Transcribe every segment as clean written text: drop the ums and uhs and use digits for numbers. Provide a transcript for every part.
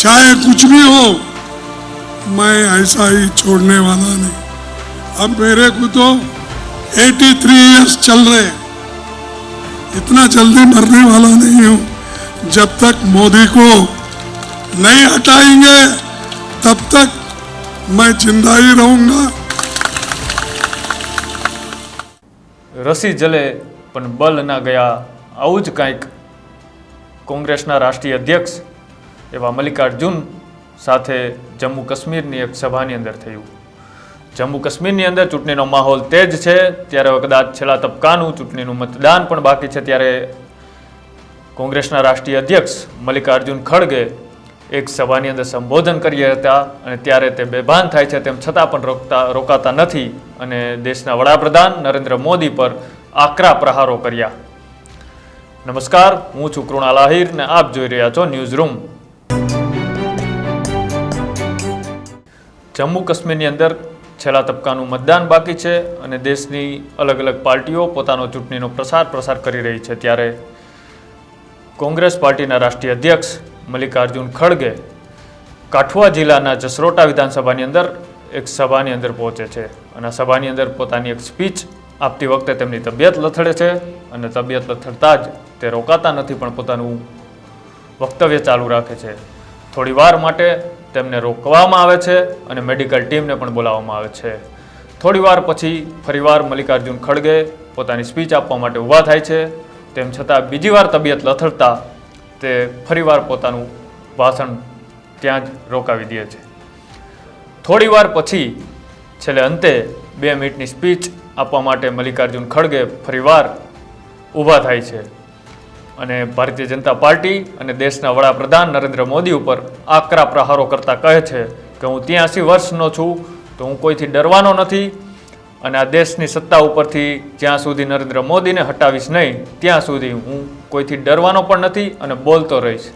चाहे कुछ भी हो, मैं ऐसा ही छोड़ने वाला नहीं। अब मेरे को तो 83 इयर्स चल रहे, इतना जल्दी मरने वाला नहीं हूं। जब तक मोदी को नहीं हटाएंगे तब तक मैं जिंदा ही रहूंगा। રસી જલે પણ બલ ના ગયા, આવું જ કંઈક કોંગ્રેસના રાષ્ટ્રીય અધ્યક્ષ એવા મલ્લિકાર્જુન સાથે જમ્મુ કાશ્મીરની એક સભાની અંદર થયું. જમ્મુ કાશ્મીરની અંદર ચૂંટણીનો માહોલ તેજ છે, ત્યારે કદાચ છેલ્લા તબક્કાનું ચૂંટણીનું મતદાન પણ બાકી છે. ત્યારે કોંગ્રેસના રાષ્ટ્રીય અધ્યક્ષ મલ્લિકાર્જુન ખડગે એક સભાની અંદર સંબોધન કર્યા હતા અને ત્યારે તે બેભાન થાય છે, તેમ છતાં પણ રોકાતા નથી અને દેશના વડાપ્રધાન નરેન્દ્ર મોદી પર આકરા પ્રહારો કર્યા. નમસ્કાર, હું છું કૃણાલ આહિર ને આપ જોઈ રહ્યા છો ન્યૂઝ રૂમ. જમ્મુ કાશ્મીરની અંદર છેલ્લા તબક્કાનું મતદાન બાકી છે અને દેશની અલગ અલગ પાર્ટીઓ પોતાનો ચૂંટણીનો પ્રસાર કરી રહી છે. ત્યારે કોંગ્રેસ પાર્ટીના રાષ્ટ્રીય અધ્યક્ષ મલ્લિકાર્જુન ખડગે કાઠુઆ જિલ્લાના જસરોટા વિધાનસભાની અંદર એક સભાની અંદર પહોંચે છે અને સભાની અંદર પોતાની એક સ્પીચ આપતી વખતે તેમની તબિયત લથડે છે અને તબિયત લથડતા જ તે રોકાતા નથી, પણ પોતાનું વક્તવ્ય ચાલુ રાખે છે. થોડી વાર માટે તેમને રોકવામાં આવે છે અને મેડિકલ ટીમને પણ બોલાવવામાં આવે છે. થોડી વાર પછી ફરીવાર મલ્લિકાર્જુન ખડગે પોતાની સ્પીચ આપવા માટે ઊભા થાય છે, તેમ છતાં બીજી વાર તબિયત લથડતા તે ફરીવાર પોતાનું ભાષણ ત્યાં જ રોકાવી દે છે. થોડી વાર પછી છેલ્લે અંતે 2 મિનિટની સ્પીચ આપવા માટે મલ્લિકાર્જુન ખડગે ફરીવાર ઊભા થાય છે અને ભારતીય જનતા પાર્ટી અને દેશના વડાપ્રધાન નરેન્દ્ર મોદી ઉપર આકરા પ્રહારો કરતા કહે છે કે હું 83 વર્ષનો છું, તો હું કોઈથી ડરવાનો નથી અને આ દેશની સત્તા ઉપરથી જ્યાં સુધી નરેન્દ્ર મોદીને હટાવીશ નહીં ત્યાં સુધી હું કોઈથી ડરવાનો પણ નથી અને બોલતો રહીશ.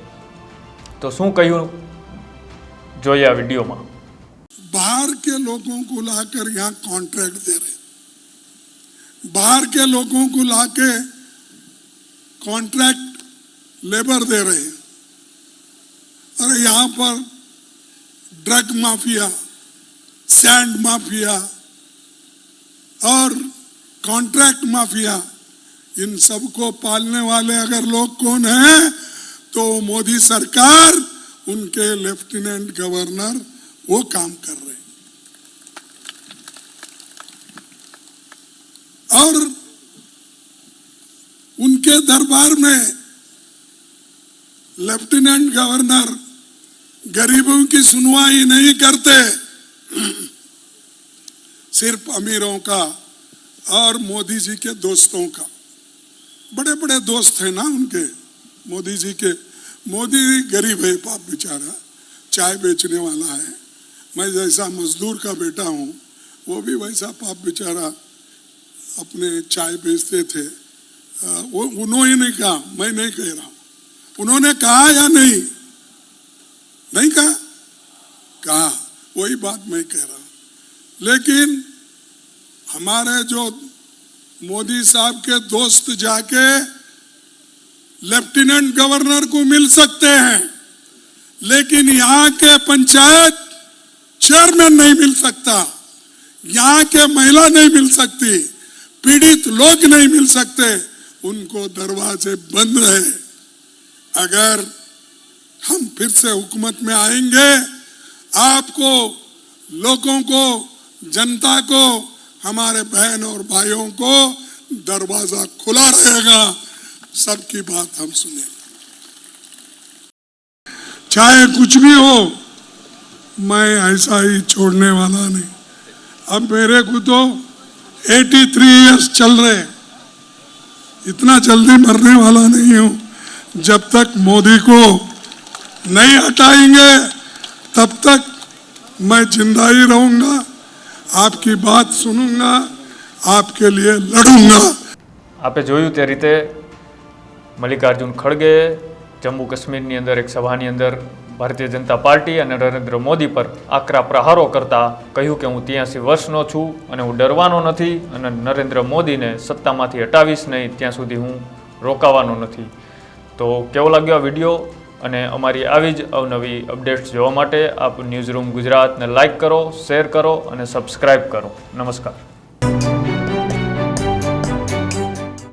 તો શું કહ્યું જોઈએ આ વિડીયોમાં. बाहर के लोगों को लाकर यहाँ कॉन्ट्रैक्ट दे रहे, बाहर के लोगों को लाके कॉन्ट्रैक्ट लेबर दे रहे हैं और यहाँ पर ड्रग माफिया, सैंड माफिया और कॉन्ट्रैक्ट माफिया, इन सबको पालने वाले अगर लोग कौन हैं तो मोदी सरकार, उनके लेफ्टिनेंट गवर्नर वो काम कर रहे हैं. और उनके दरबार में लेफ्टिनेंट गवर्नर गरीबों की सुनवाई नहीं करते, सिर्फ अमीरों का और मोदी जी के दोस्तों का. बड़े बड़े दोस्त हैं ना उनके मोदी जी के. मोदी गरीब है पाप बेचारा, चाय बेचने वाला है. मैं जैसा मजदूर का बेटा हूँ, वो भी वैसा पाप बेचारा अपने चाय बेचते थे. वो उन्होंने नहीं कहा, मैं नहीं कह रहा हूँ. उन्होंने कहा या नहीं? नहीं कहा, कहा. वही बात मैं कह रहा हूँ. लेकिन हमारे जो मोदी साहब के दोस्त जाके लेफ्टिनेंट गवर्नर को मिल सकते हैं, लेकिन यहाँ के पंचायत चेयरमैन नहीं मिल सकता, यहाँ के महिला नहीं मिल सकती, पीड़ित लोग नहीं मिल सकते. उनको दरवाजे बंद है. अगर हम फिर से हुकूमत में आएंगे, आपको, लोगों को, जनता को, हमारे बहन और भाइयों को दरवाजा खुला रहेगा. सबकी बात हम सुने. चाहे कुछ भी हो, मैं ऐसा ही छोड़ने वाला नहीं. अब मेरे को तो 83 इयर्स चल रहे, इतना जल्दी मरने वाला नहीं हूं. जब तक मोदी को नहीं हटाएंगे तब तक मैं जिंदा ही रहूंगा. आपकी बात सुनूंगा, आपके लिए लड़ूंगा. आपे જોયું તે રીતે મલ્લિકાર્જુન ખડગે જમ્મુ કાશ્મીરની અંદર એક સભાની અંદર ભારતીય જનતા પાર્ટી અને નરેન્દ્ર મોદી પર આકરા પ્રહારો કરતા કહ્યું કે હું 83 વર્ષનો છું અને હું ડરવાનો નથી અને નરેન્દ્ર મોદીને સત્તામાંથી હટાવીશ નહીં ત્યાં સુધી હું રોકાવાનો નથી. તો કેવો લાગ્યો આ વિડીયો અને અમારી આવી જ અવનવી અપડેટ્સ જોવા માટે આપ ન્યૂઝરૂમ ગુજરાતને લાઇક કરો, શેર કરો અને સબસ્ક્રાઇબ કરો. નમસ્કાર.